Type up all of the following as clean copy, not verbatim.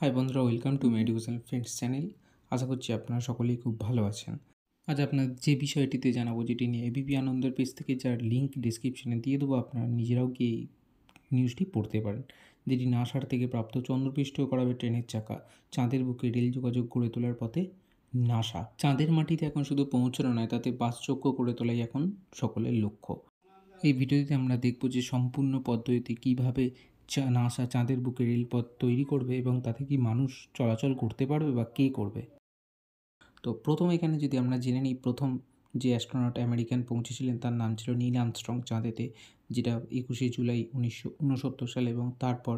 High বন্ধুরা, welcome to my educational friends channel. আশা করছি আপনারা সকলেই খুব ভালো আছেন। আজ আপনাদের যে বিষয়টিতে জানাবো, যেটি নিয়ে এবিপি আনন্দের পেজ থেকে যার লিঙ্ক ডিসক্রিপশনে দিয়ে দেবো, আপনারা নিজেরাও গিয়ে এই নিউজটি পড়তে পারেন। যেটি নাসার থেকে প্রাপ্ত চন্দ্রপৃষ্ঠেও করাবে ট্রেনের চাকা, চাঁদের বুকে রেল যোগাযোগ গড়ে তোলার পথে নাসা। চাঁদের মাটিতে এখন শুধু পৌঁছানো নয়, তাতে বাসযোগ্য করে তোলাই এখন সকলের লক্ষ্য। এই ভিডিওতে আমরা দেখব যে সম্পূর্ণ পদ্ধতিতে কীভাবে নাসা চাঁদের বুকে রেলপথ তৈরি করবে এবং তাতে কি মানুষ চলাচল করতে পারবে বা কে করবে। তো প্রথম এখানে যদি আমরা জেনে নিই, প্রথম যে অ্যাস্ট্রোনট আমেরিকান পৌঁছেছিলেন তার নাম ছিল নীল আর্মস্ট্রং চাঁদেতে, যেটা 21শে জুলাই 1969 সালে। এবং তারপর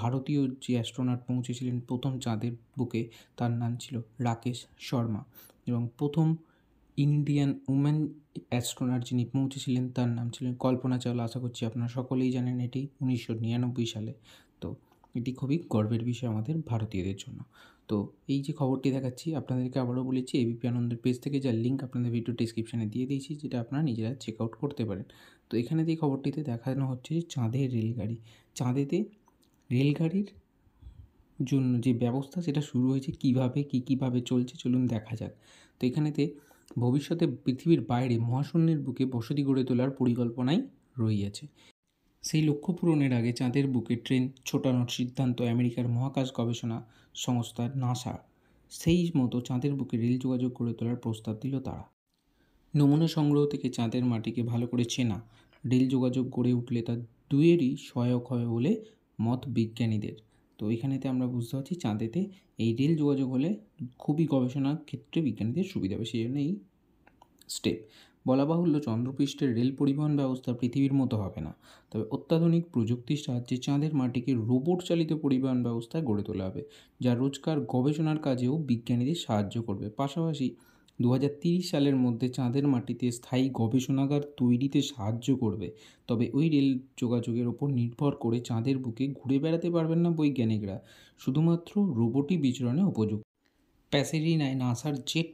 ভারতীয় যে অ্যাস্ট্রোনট পৌঁছেছিলেন প্রথম চাঁদের বুকে তার নাম ছিল রাকেশ শর্মা। এবং প্রথম ইন্ডিয়ান উম্যান অ্যাস্ট্রোনট যিনি পৌঁছেছিলেন তার নাম ছিলেন কল্পনা চাওলা। আশা করছি আপনারা সকলেই জানেন এটি 1999 সালে। তো এটি খুবই গর্বের বিষয় আমাদের ভারতীয়দের জন্য। তো এই যে খবরটি দেখাচ্ছি আপনাদেরকে, আবারও বলেছি, এবিপি আনন্দের পেজ থেকে যার লিঙ্ক আপনাদের ভিডিও ডিসক্রিপশানে দিয়ে দিয়েছি, যেটা আপনারা নিজেরা চেক আউট করতে পারেন। তো এখানে যে খবরটিতে দেখানো হচ্ছে যে চাঁদের রেলগাড়ি, চাঁদেতে রেলগাড়ির জন্য যে ব্যবস্থা সেটা শুরু হয়েছে, কীভাবে চলছে চলুন দেখা যাক। তো এখানেতে ভবিষ্যতে পৃথিবীর বাইরে মহাশূন্যের বুকে বসতি গড়ে তোলার পরিকল্পনাই রয়েছে। সেই লক্ষ্য পূরণের আগে চাঁদের বুকে ট্রেন ছোটানোর সিদ্ধান্ত আমেরিকার মহাকাশ গবেষণা সংস্থা নাসা। সেই মতো চাঁদের বুকে রেল যোগাযোগ গড়ে তোলার প্রস্তাব দিল তারা। নমুনা সংগ্রহ থেকে চাঁদের মাটিকে ভালো করে চেনা, রেল যোগাযোগ গড়ে উঠলে তা দুয়েরই সহায়ক হবে বলে মত বিজ্ঞানীদের। তো এখানেতে আমরা বুঝতে পারছি চাঁদেতে এই রেল যোগাযোগ হলে খুবই গবেষণার ক্ষেত্রে বিজ্ঞানীদের সুবিধা হবে, সেই জন্য এই স্টেপ। বলা বাহুল্য, চন্দ্রপৃষ্ঠের রেল পরিবহন ব্যবস্থা পৃথিবীর মতো হবে না, তবে অত্যাধুনিক প্রযুক্তির সাহায্যে চাঁদের মাটিকে রোবট চালিত পরিবহন ব্যবস্থা গড়ে তোলা হবে, যা রোজকার গবেষণার কাজেও বিজ্ঞানীদের সাহায্য করবে। পাশাপাশি 2030 সালের মধ্যে চাঁদের মাটিতে স্থায়ী গবেষণাগার তৈরিতে সাহায্য করবে। তবে ওই রেল যোগাযোগের ওপর নির্ভর করে চাঁদের বুকে ঘুরে বেড়াতে পারবেন না বৈজ্ঞানিকরা, শুধুমাত্র রোবটই বিচরণে উপযুক্ত। প্যাসেরিনায় নাসার জেট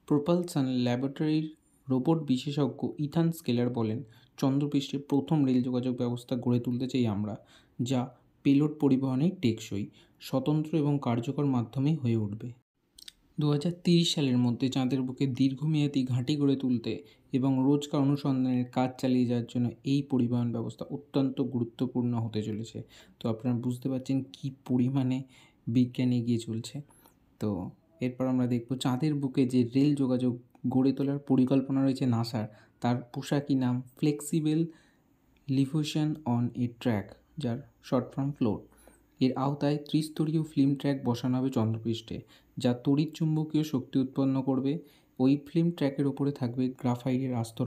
প্রোপালশন ল্যাবরেটরির রোবট বিশেষজ্ঞ ইথান স্কেলার বলেন, চন্দ্রপৃষ্ঠে প্রথম রেল যোগাযোগ ব্যবস্থা গড়ে তুলতে চাই আমরা, যা পেলোড পরিবহনে টেকসই, স্বতন্ত্র এবং কার্যকর মাধ্যমে হয়ে উঠবে। 2030 সালের মধ্যে চাঁদের বুকে দীর্ঘমেয়াদী ঘাঁটি গড়ে তুলতে এবং রোজকার অনুসন্ধানের কাজ চালিয়ে যাওয়ার জন্য এই পরিবহন ব্যবস্থা অত্যন্ত গুরুত্বপূর্ণ হতে চলেছে। তো আপনারা বুঝতে পারছেন কী পরিমাণে বিজ্ঞান এগিয়ে চলছে। তো এরপর আমরা দেখব চাঁদের বুকে যে রেল যোগাযোগ গড়ে তোলার পরিকল্পনা রয়েছে নাসার, তার পোশাকি নাম ফ্লেক্সিবল লিভোশন অন এ ট্র্যাক, যার শর্ট ফর্ম ফ্লোট। এর আওতায় ত্রিস্তরীয় ফিল্ম ট্র্যাক বসানো হবে চন্দ্রপৃষ্ঠে, যা তড়িৎ চুম্বকীয় শক্তি উৎপন্ন করবে। ওই ফিল্ম ট্র্যাকের ওপরে থাকবে গ্রাফাইটের আস্তর,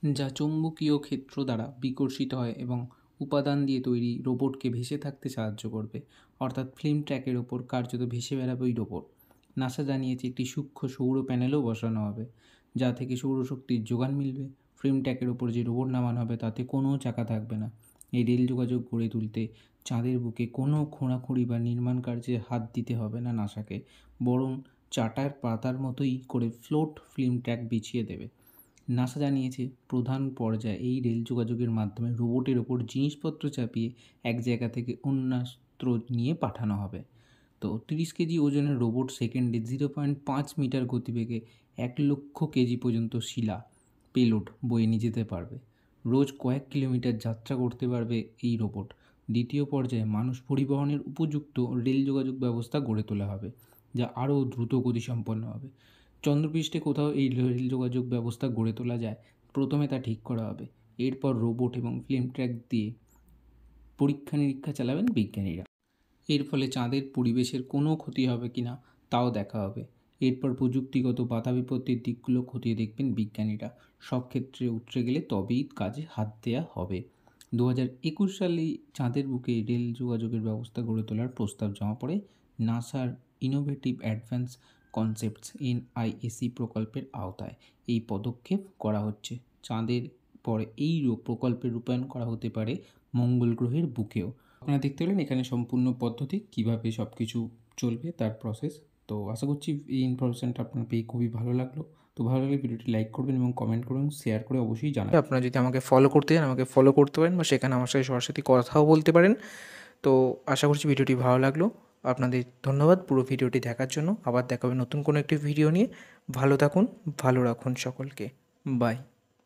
যা চৌম্বকীয় ক্ষেত্র দ্বারা বিকর্ষিত হয় এবং উপাদান দিয়ে তৈরি রোবটকে ভেসে থাকতে সাহায্য করবে। অর্থাৎ ফিল্ম ট্র্যাকের ওপর কার্যত ভেসে বেড়াবে ওই রোবট। নাসা জানিয়েছে একটি সূক্ষ্ম সৌর প্যানেলও বসানো হবে, যা থেকে সৌরশক্তির যোগান মিলবে। ফিল্ম ট্র্যাকের ওপর যে রোবট নামানো হবে তাতে কোনো চাকা থাকবে না। এই রেল যোগাযোগ গড়ে তুলতে চাঁদের বুকে কোনো খোঁড়াখুঁড়ি বা নির্মাণ কার্যে হাত দিতে হবে না নাসাকে, বরং চাটার পাতার মতোই করে ফ্লোট ফিল্ম ট্র্যাক বিছিয়ে দেবে। নাসা জানিয়েছে প্রধান পর্যায়ে এই রেল যোগাযোগের মাধ্যমে রোবটের ওপর জিনিসপত্র চাপিয়ে এক জায়গা থেকে অন্যত্র নিয়ে পাঠানো হবে। তো 30 কেজি ওজনের রোবট সেকেন্ডে 0.5 মিটার গতিবেগে 1,00,000 কেজি পর্যন্ত শিলা পেলোড বয়ে নিয়ে যেতে পারবে। রোজ কয়েক কিলোমিটার যাত্রা করতে পারবে এই রোবট। দ্বিতীয় পর্যায়ে মানুষ পরিবহনের উপযুক্ত রেল যোগাযোগ ব্যবস্থা গড়ে তোলা হবে, যা আরও দ্রুত গতিসম্পন্ন হবে। চন্দ্রপৃষ্ঠে কোথাও এই রেল যোগাযোগ ব্যবস্থা গড়ে তোলা যায়, প্রথমে তা ঠিক করা হবে। এরপর রোবট এবং ফিল্ম ট্র্যাক দিয়ে পরীক্ষা নিরীক্ষা চালাবেন বিজ্ঞানীরা। এর ফলে চাঁদের পরিবেশের কোনো ক্ষতি হবে কি না তাও দেখা হবে। এরপর প্রযুক্তিগত বাধা বিপত্তির দিকগুলো খতিয়ে দেখবেন বিজ্ঞানীরা। সব ক্ষেত্রে উতরে গেলে তবেই কাজে হাত দেওয়া হবে। 2021 সালেই চাঁদের বুকে রেল যোগাযোগের ব্যবস্থা গড়ে তোলার প্রস্তাব জমা পড়ে নাসার ইনোভেটিভ অ্যাডভান্স কনসেপ্টস NIAC প্রকল্পের আওতায়। এই পদক্ষেপ করা হচ্ছে। চাঁদের পরে এই প্রকল্পের রূপায়ণ করা হতে পারে মঙ্গল গ্রহের বুকেও। আপনারা দেখতে পেলেন এখানে সম্পূর্ণ পদ্ধতি কীভাবে সব কিছু চলবে তার প্রসেস। তো আশা করছি এই ইনফরমেশানটা আপনার পেয়ে খুবই ভালো লাগলো। তো ভালো লাগলে ভিডিওটি লাইক করবেন এবং কমেন্ট করবেন, শেয়ার করে অবশ্যই জানাবেন। আপনারা যদি আমাকে ফলো করতে চান আমাকে ফলো করতে পারেন, বা সেখানে আমার সাথে সরাসরি কথাও বলতে পারেন। তো আশা করছি ভিডিওটি ভালো লাগলো। আপনাদের ধন্যবাদ পুরো ভিডিওটি দেখার জন্য। আবার দেখা হবে নতুন কোনো একটি ভিডিও নিয়ে। ভালো থাকুন, ভালো রাখুন সকলকে। বাই।